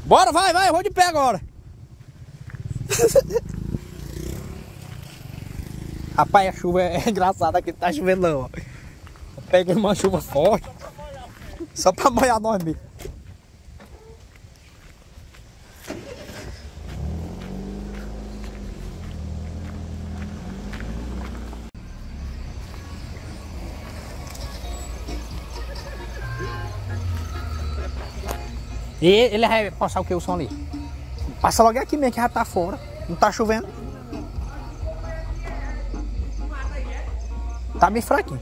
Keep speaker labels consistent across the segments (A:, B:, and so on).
A: Bora, vai, eu vou de pé agora. Rapaz, a chuva é engraçada aqui, tá chovendo não, ó. Peguei uma chuva forte, só pra molhar nós mesmo. E ele vai passar o que? O som ali? Passa logo aqui mesmo que já tá fora. Não tá chovendo. Tá bem fraquinho.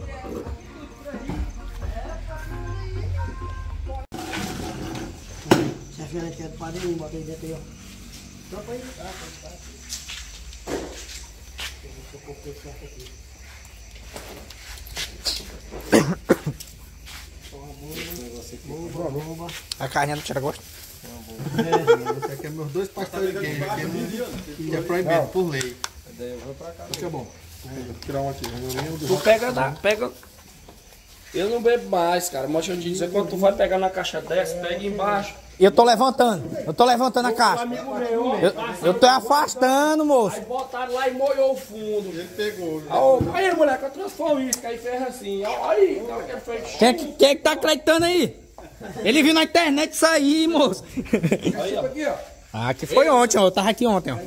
A: A carne não tira gosto?
B: Esse aqui é meus 2 pastéis de queijo, que é proibido por lei. Isso é bom. Vou tirar um aqui.
C: Tu pega. Eu não bebo mais, cara. Mas deixa eu te dizer, quando tu vai pegar na caixa dessa, pega embaixo.
A: Eu tô levantando a caixa. Eu tô afastando, moço.
C: Aí botaram lá e molhou o fundo.
B: Ele pegou.
C: Aí, moleque, eu transformo isso, que aí ferra assim. Aí,
A: quem é que tá acreditando aí? Ele viu na internet isso aí, moço.
C: Aí, ó. Aqui, ó.
A: Ah, que foi ontem, ó. Eu tava aqui ontem, ó.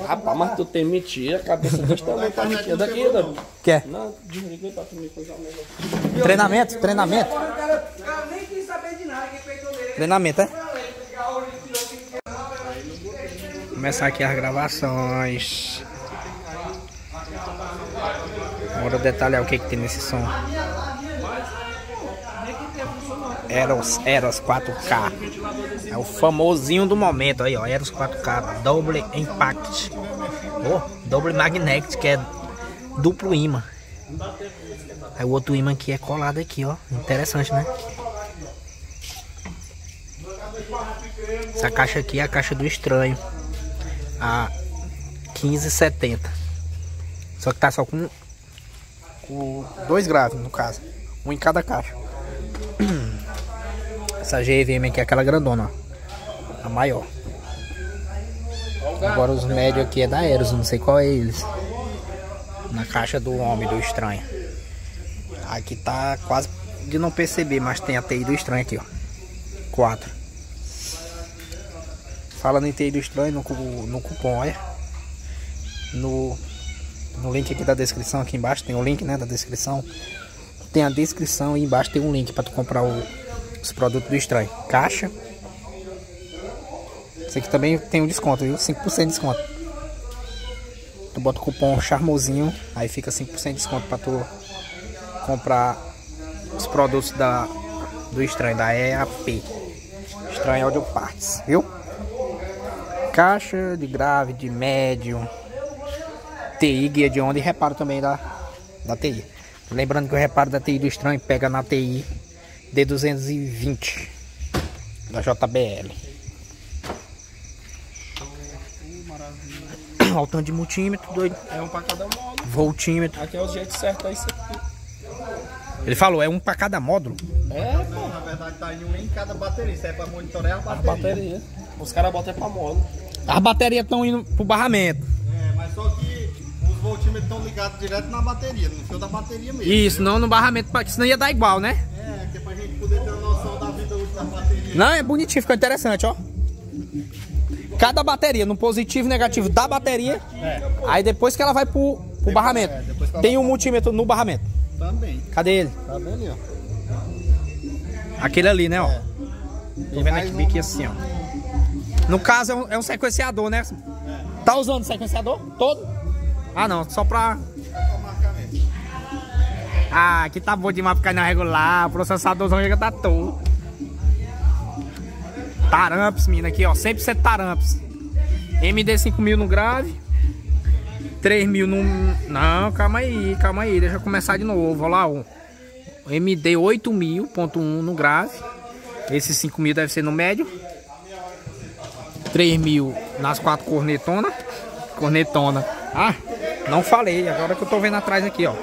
C: Rapaz, mas tu tem mentira, a cabeça desse tamanho tá mentira. Daqui, Dani.
A: Quer?
C: Não, desliguei pra tu me coisar mesmo.
A: Treinamento?
C: Eu nem quis saber de nada, quem peitou nele.
A: Treinamento, é? Começar aqui as gravações. Bora detalhar o que tem nesse som. Eros 4K. É o famosinho do momento aí, ó. Eros 4K, Double Impact. Double Magnetic, que é duplo imã. Aí o outro imã aqui é colado aqui, ó. Interessante, né? Essa caixa aqui é a caixa do estranho. A 1570. Só que tá só com 2 graves, no caso. Um em cada caixa. Essa GVM aqui é aquela grandona, ó. A maior. Agora os médios aqui é da Eros, não sei qual é eles. Na caixa do homem, do estranho. Aqui tá quase de não perceber, mas tem a TI do estranho aqui, ó. 4. Falando em TI do estranho, no cupom, olha. No link aqui da descrição, aqui embaixo tem o link, né, da descrição. Tem a descrição e embaixo tem um link para tu comprar os produtos do estranho. Caixa. Esse aqui também tem um desconto, viu? 5% de desconto. Tu bota o cupom charmosinho, aí fica 5% de desconto para tu comprar os produtos do estranho, da EAP. Estranho Audio Parts, viu? Caixa de grave, de médio, TI, guia de onda e reparo também da TI. Lembrando que o reparo da TI do estranho pega na TI D220 da JBL. Olha o tanto de multímetro, doido.
C: É um pra cada módulo.
A: Voltímetro.
C: Aqui é o jeito certo, é isso aqui.
A: Ele falou, é um pra cada módulo?
C: É, pô.
B: Na verdade tá em um em cada bateria. Isso é pra monitorar a
C: As
B: bateria.
C: baterias. Os caras botam pra módulo.
A: As baterias estão indo pro barramento.
B: É, mas só que os voltímetros estão ligados direto na bateria, no fio da bateria mesmo.
A: Isso, não no barramento, porque senão ia dar igual, né?
B: É, que é pra gente poder ter uma noção da vida útil das baterias.
A: Não, é bonitinho, ficou interessante, ó. Cada bateria, no positivo e negativo da bateria. Aí depois que ela vai pro barramento. Tem um multímetro no barramento.
B: Também.
A: Cadê ele?
B: Tá vendo ali, ó?
A: Aquele ali, né, ó. Tô vendo aqui biquinho assim, ó. No caso é um sequenciador, né? Tá usando o sequenciador todo? Ah, não, só pra... Ah, aqui tá bom demais pra canal regular. O processadorzão chega tá todo. Taramps, menina, aqui, ó. 100% Taramps. MD5000 no grave. 3000 no... Não, calma aí. Deixa eu começar de novo. Olha lá, ó. MD8000.1 no grave. Esse 5000 deve ser no médio. 3000 nas 4 cornetona. Ah, não falei. Agora que eu tô vendo atrás aqui, ó.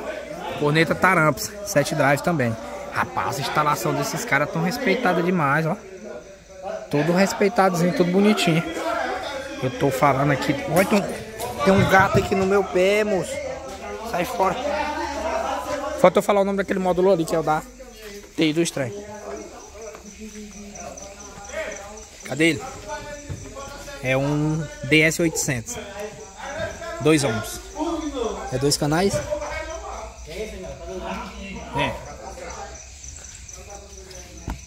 A: Corneta Taramps. 7 drive também. Rapaz, a instalação desses caras tão respeitada demais, ó. Tudo respeitadozinho, tudo bonitinho. Eu tô falando aqui. Olha, tem um gato aqui no meu pé, moço. Sai fora. Falta eu falar o nome daquele módulo ali, que é o da TI do estranho. Cadê ele? É um DS800. 2 ohms. É 2 canais? É.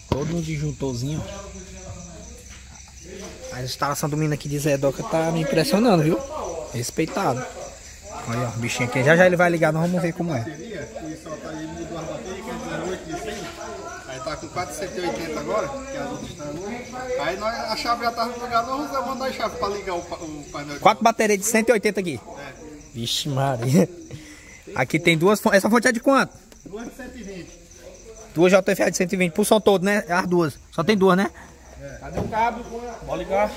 A: Todo um disjuntorzinho. A instalação do menino aqui de Zé Doca tá me impressionando, viu? Respeitado. Olha, ó, o bichinho aqui. Já já ele vai ligar, nós vamos ver como é.
B: Aí tá com 480 agora, que as outras estão. Aí a chave já tá no lugar, nós vamos mandar a chave pra ligar o painel.
A: 4 baterias de 180 aqui.
B: É.
A: Vixe Maria. Aqui tem duas fontes. Essa fonte é de quanto?
B: 2 de 120.
A: 2 JFA de 120. Por som todo, né? As duas. Só tem duas, né?
C: Cadê o cabo? Bora ligar.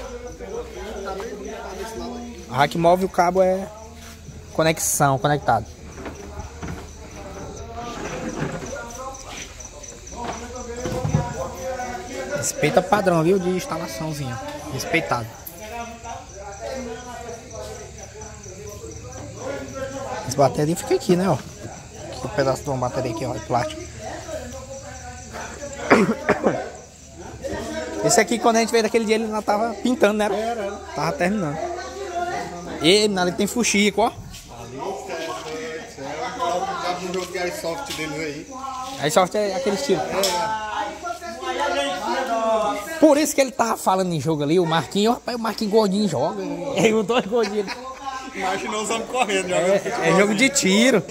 A: A rack móvel, o cabo é conexão, conectado. Respeita padrão, viu? De instalaçãozinha. Respeitado. Essa bateria fica aqui, né? Ó. Aqui, um pedaço de uma bateria aqui, ó. De plástico. Esse aqui, quando a gente veio daquele dia, ele ainda tava pintando, né? Tava terminando. E ali tem fuxico, ó.
B: Dá um jogo de iSoft deles aí.
A: iSoft é aquele estilo. Por isso que ele tava falando em jogo ali, o Marquinhos. Rapaz, o Marquinhos gordinho joga. E os dois gordinhos.
B: Imagina os homens correndo.
A: É jogo de tiro.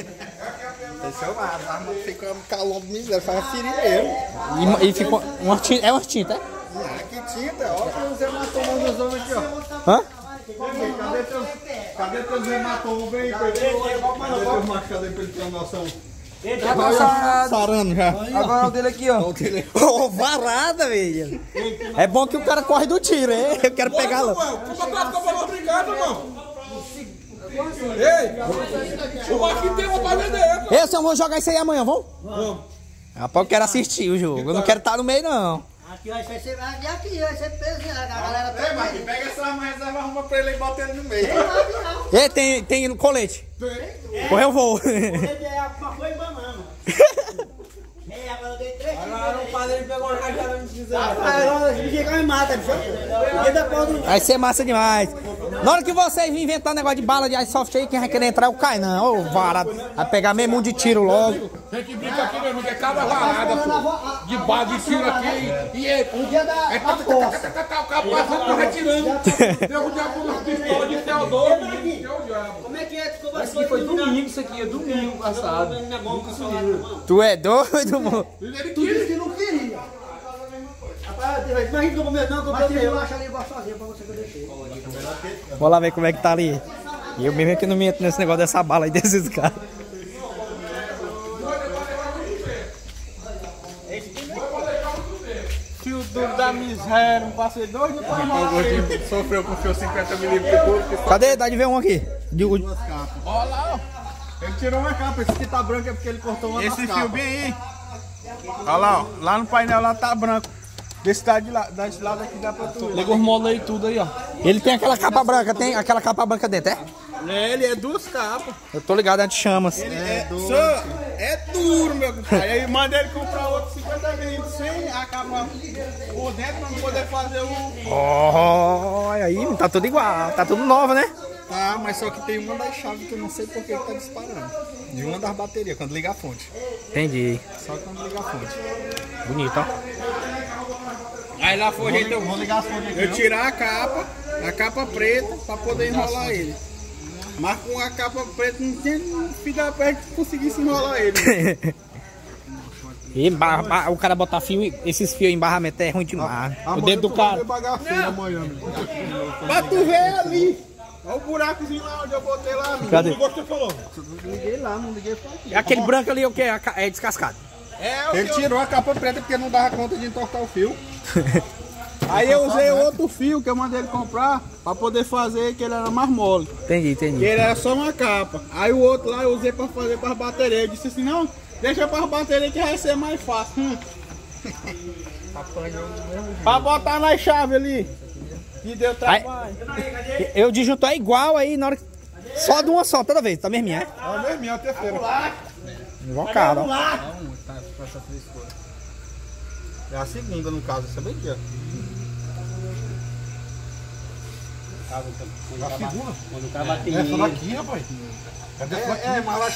B: Esse é o mar, as armas ficam calor do miséria, faz ferir mesmo.
A: E ficou uma tinta, é uma tinta, é?
B: Ah, que tinta, ó, que os hematomas dos homens aqui, ó.
A: Hã?
B: Cadê teus hematomas? Vem, cadê teus machos? Cadê pra ele ter uma noção?
C: Já tá sarado.
B: Sarando já.
C: Agora o dele aqui, ó.
A: Ô, varada, velho. É bom que o cara corre do tiro, hein? Eu quero pegar lá.
D: Ei, o Marquinhos tem uma pra vender.
A: Esse eu vou jogar isso aí amanhã, vamos? Vamos. Rapaz, eu quero assistir o jogo. Eu não quero estar no meio, não.
E: Aqui vai ser aqui, vai ser peso, a galera
B: Ei, Marquinhos, pega essa arma reserva, arruma pra ele e bota ele no meio.
A: E tem colete. Corre eu vou.
E: Foi banana. É, agora eu dei 3
C: Agora o padre pegou na cara e não precisa.
E: chegar e mata, bicho.
A: Vai ser massa demais. Na hora que vocês virem inventar negócio de bala de iSoft aí, quem vai querer entrar é o Kainan. Ô, varado. Vai pegar mesmo um de tiro logo.
D: A gente brinca aqui, meu irmão, que é cada varada, pô. De bala de tiro aqui. E é o cabo passando, retirando. Deu o diabo na pistola de Teodoro.
E: Como é que é? Desculpa,
C: Isso aqui foi domingo, isso aqui é domingo passado.
A: Tu é doido, mano?
E: Tu disse que não queria. Rapaz, imagina que eu comer não, que eu comprei meu. Acha ali embaixo sozinho pra você que eu deixei.
A: Vou lá ver como é que tá ali. E eu mesmo é que não me entro nesse negócio dessa bala aí desses caras.
B: Fio duro da miséria, não passei 2 dias pra mal. O gordinho sofreu com fio 50mm de pouco.
A: Cadê? Dá de ver um aqui.
B: Duas capas. Olha lá, ó. Ele tirou uma capa, esse que tá branco é porque ele cortou uma das capas. Esse fio bem aí. Olha lá, ó. Lá no painel lá tá branco. Desse lado aqui dá pra tu.
C: Ligou os molos aí tudo aí, ó.
A: Ele tem aquela capa branca, tem aquela capa branca dentro, é?
B: Ele é 2 capas.
A: Eu tô ligado, é de chamas.
B: É duro, meu compadre. Aí manda ele comprar outro 50mm sem a capa por dentro pra não poder fazer o...
A: Olha aí, tá tudo igual, tá tudo novo, né?
B: Tá, mas só que tem uma das chaves que eu não sei por que tá disparando. De uma das baterias, quando liga a fonte.
A: Entendi.
B: Só quando liga a fonte.
A: Bonito, ó.
B: Aí lá foi o jeito eu tirar a capa preta pra poder enrolar ele. Mas com a capa preta não tinha fio da perna que conseguisse enrolar ele.
A: E o cara botar fio, esses fios em barramento é ruim demais. O dedo do cara.
B: Pra tu ver ali. Olha o buracozinho lá onde eu botei lá.
A: Cadê?
B: Liguei lá, não liguei pra aqui.
A: Aquele branco ali, o que? É descascado.
B: Ele tirou a capa preta porque não dava conta de entortar o fio. Aí eu usei outro fio que eu mandei ele comprar pra poder fazer, que ele era mais mole.
A: Entendi,
B: Que ele era só uma capa. Aí o outro lá eu usei pra fazer para as baterias. Eu disse assim, não, Deixa para as baterias que vai ser mais fácil. Pra botar na chave ali. Que deu trabalho.
A: Eu disjuntor é igual aí na hora que... Só de uma só, toda vez, tá mesmo, é?
D: É a mesminha, a terceira.
A: Invocado, ó.
D: É a segunda, no caso, você bem aqui, ó. A segunda?
E: Quando o cara bater
D: Essa daqui, rapaz. Cadê essa daqui? Mas lá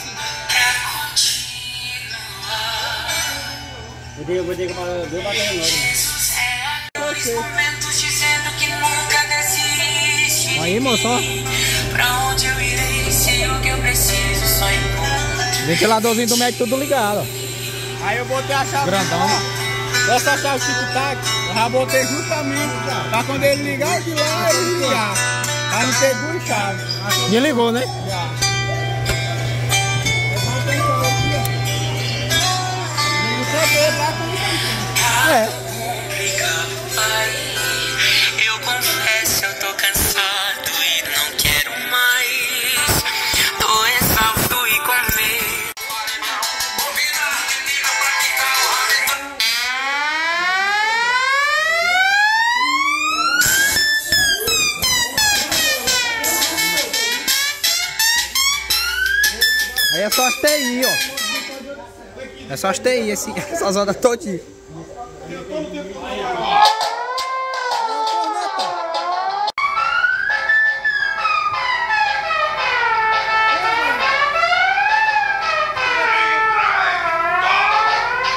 E: vou ter que bater em nós.
F: Momentos dizendo que nunca desiste.
A: Aí, moço, ó.
F: Pra onde eu irei? Se o que eu preciso só encontro.
A: Ventiladorzinho do médico tudo ligado, ó.
B: Aí eu botei a chave.
A: Grandão.
B: Essa chave tic-tac, eu já botei justamente pra quando ele ligar de lá, ele ligar. Pra não ter duas chaves.
A: Desligou, né? É.
F: Eu confesso, eu tô cansado e não quero mais. Tô exausto e com medo.
A: Aí é só as TI, ó. É só as TI, essas horas todinhas.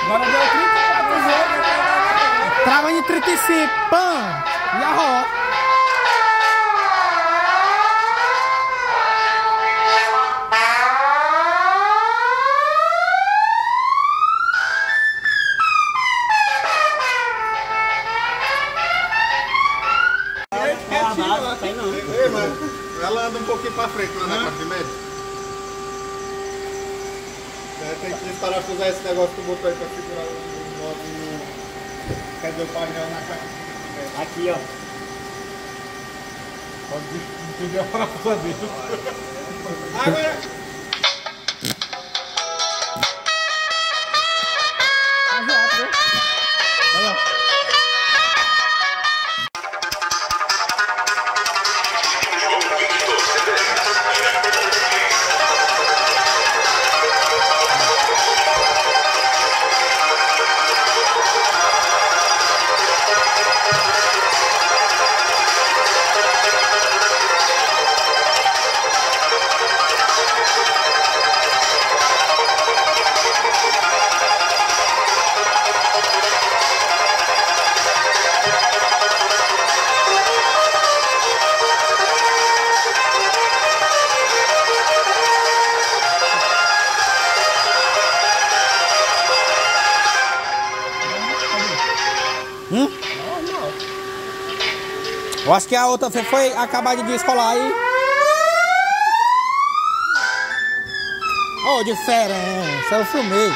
B: Agora deu 34 jogos.
A: Trava em 35, pam! E a roda.
D: Ei, mas ela anda um pouquinho pra frente lá na parte de médio. Tem que desparafusar esse negócio que tu botou aí pra segurar o modo no... Cadê o painel na caixa?
E: Aqui, ó.
D: Pode entender a parafusadeira.
B: Agora.
A: Eu acho que a outra foi acabar de descolar aí. Ô, diferença, eu filmei.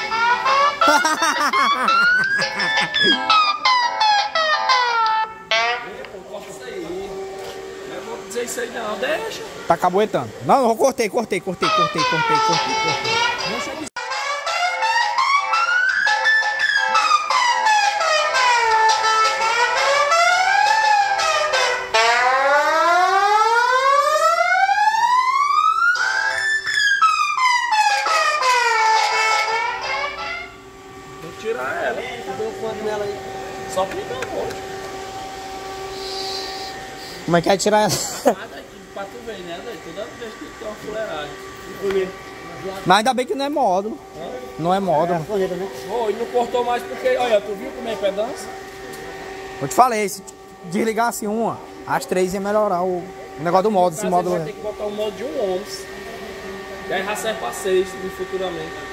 C: Eu vou dizer isso aí não, deixa.
A: Tá caboetando. Não, eu cortei. Deixa eu
C: Tirar ela.
E: Deu quanto nela aí?
C: Só clicar um monte.
A: Como é que é tirar ela?
C: Nada aqui pra tu ver, né, doido? Toda vez que tem uma fuleiragem.
A: Mas ainda bem que não é módulo. Não é módulo.
E: Corneta, né?
C: Ô, e não cortou mais porque, olha, tu viu como é impedância?
A: Eu te falei, se desligasse uma, as três ia melhorar o negócio do módulo. Esse
C: Você
A: módulo
C: vai ter que botar um modo de 1 ohms. E aí já serve pra 6 futuramente.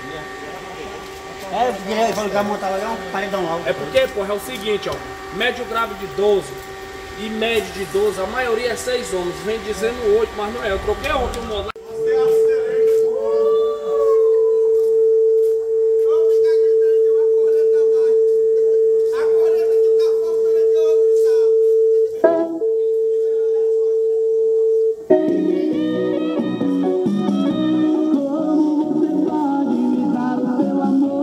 E: É, ele falou que vai montar lá um paredão alto.
C: É porque, porra, é o seguinte, ó. Médio grave de 12 e médio de 12, a maioria é 6 ohms. Vem dizendo 8, mas não é. Eu troquei ontem o modo.
F: Pelo amor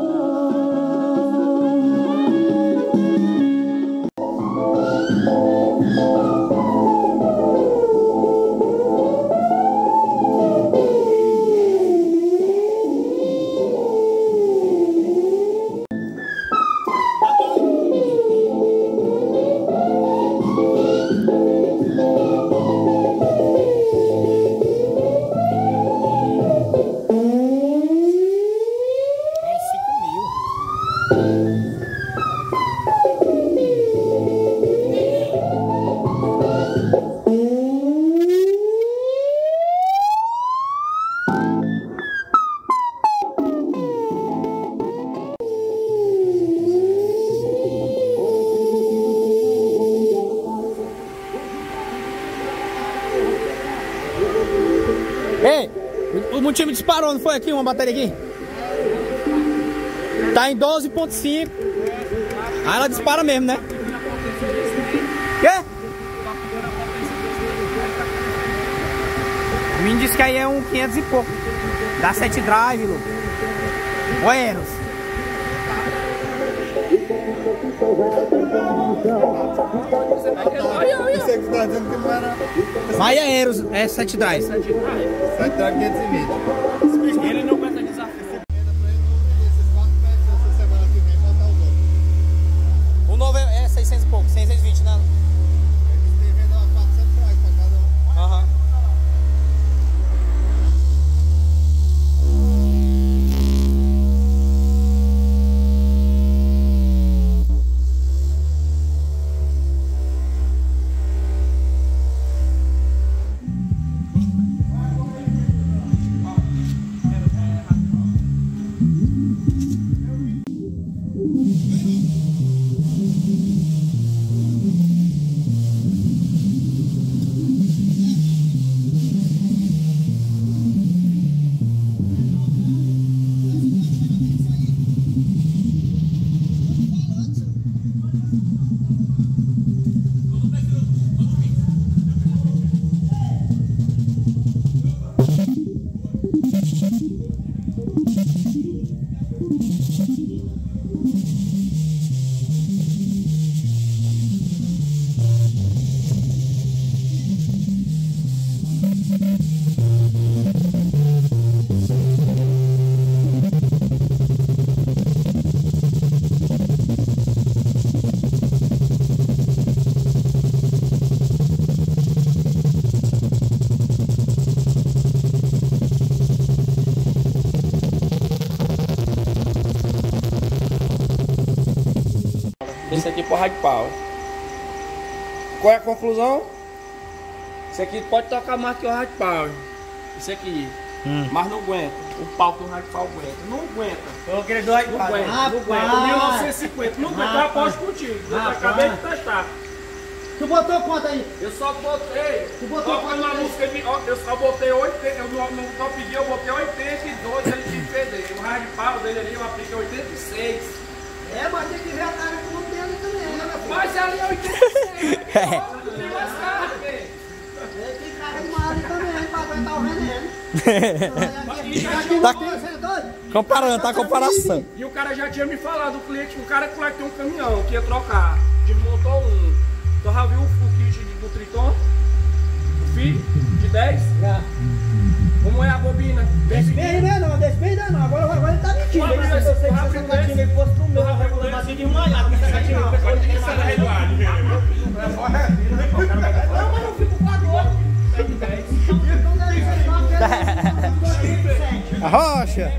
A: Ei, o motivo disparou, não foi aqui uma bateria aqui? Tá em 12.5. Aí ela dispara mesmo, né? Quê? O menino disse que aí é um 500 e pouco. Dá 7 drive, Lu. Ô, Eros. Vai a Eros, é 7 drive.
B: 7 drive 520.
C: Ele não aguenta desafio.
A: O novo é 600 e pouco, 620, né? Aham.
C: Esse aqui pro Hard Power. Qual é a conclusão? Esse aqui pode tocar mais que o Hard Power. Esse aqui. Mas não aguenta. O pau que o Hard Power aguenta. Não aguenta.
E: Eu queria do Hard
C: Não
E: Power.
C: aguenta. Não aguenta. 1950. Não aguenta. Eu aposto contigo. Eu acabei de testar.
E: Tu botou quanto aí?
C: Eu só botei.
E: Tu botou
C: Toca na música de. Eu só botei 80. Eu no top dia eu botei 82. Ele tinha que perder. O Hard Power dele ali eu apliquei 86.
E: É, mas tem que ver a cara como tem ali também, né?
C: Mas ali é 86. Tem mais cara, velho.
E: Tem carro de uma ali também, pra aguentar o veneno.
A: Comparando, tá comparação.
C: E o cara já tinha me falado, o cliente, o cara que vai ter um caminhão que ia trocar. Desmontou um. Tu já viu o kit do Triton? O FI de 10?
E: Já.
C: Como é a bobina?
E: Desse bem ainda não, desse bem ainda não. Agora ele tá mentindo. Ele disse que se esse gatinho ele fosse pro meu, eu vou fazer de uma lá, porque esse gatinho não. Não, mas eu fico com a dor.
A: A rocha.